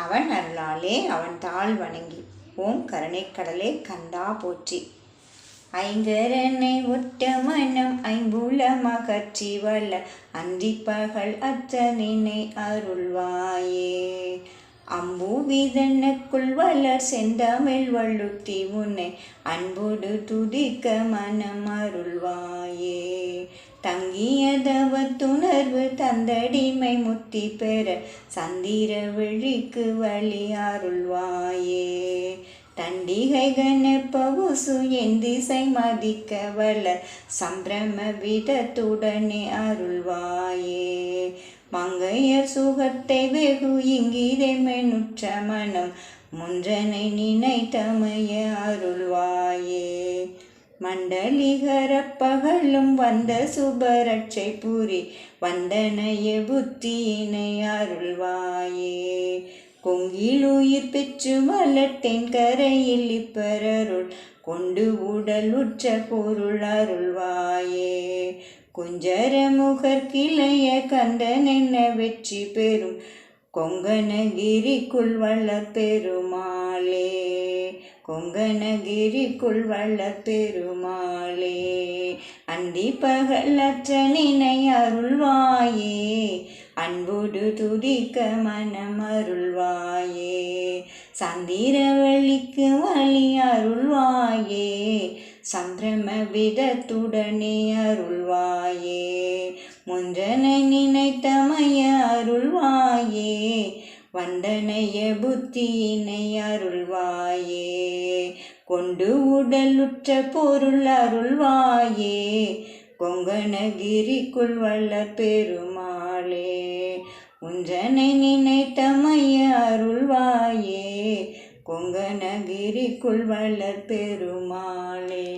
அவன் அருளாலே அவன் தாழ் வணங்கி. ஓம் கருணைக்கடலே கந்தா போற்றி. ஐங்கரனை ஒட்ட மனம் ஐம்புலமகற்றி வல்ல அந்திப்பகல் அத்தனினை அருள்வாயே. அம்புவிதனுக்குள் வளர் செந்தமிழ் வள்ளுத்தி உன்னை அன்போடு துதிக்க மனம் அருள்வாயே. தங்கியதவத்துணர்வு தந்தடிமை முத்தி பெற சந்திர விழிக்கு வழி அருள்வாயே. தண்டிகை கணப்பவுசு என் திசை மதிக்க வளர் சம்பிரம விதத்துடனே அருள்வாயே. மங்கையர் சுகத்தை வெகு இங்கிதை மெனுற்ற மனம் முன்றனை நினைத்தமைய அருள்வாயே. மண்டலிகர பகலும் வந்த சுபரட்சை புரி வந்தனைய புத்தியினை அருள்வாயே. கொங்கிலுயிர் பெற்று வளர்த்தேன் கரையில் இப்பரருள் கொண்டு உடல் உற்ற பொருள் அருள்வாயே. குஞ்சர முகர் கிளைய கந்தனென்ன வெற்றி பெறும் கொங்கணகிரிக்குள் வளர் பெருமாளே. கொங்கணகிரிக்குள் வளர் பெருமாளே. அந்தி பகல் அற்றனினை அருள்வாயே. அன்போடு துதிக்க மனம் அருள்வாயே. சந்திரவழிக்கு வழி அருள்வாயே. சம்பிரம விதத்துடனே அருள்வாயே. முன்றனை நினைத்தமைய அருள்வாயே. வந்தனைய புத்தியினை அருள்வாயே. கொண்டு உடலுற்ற பொருள் அருள்வாயே. கொங்கணகிரிக்குள் வளர் பெருமாளே. உன்றனை நினைத்தமைய அருள்வாயே. கொங்கணகிரிக்குள் வளர் பெருமாளே.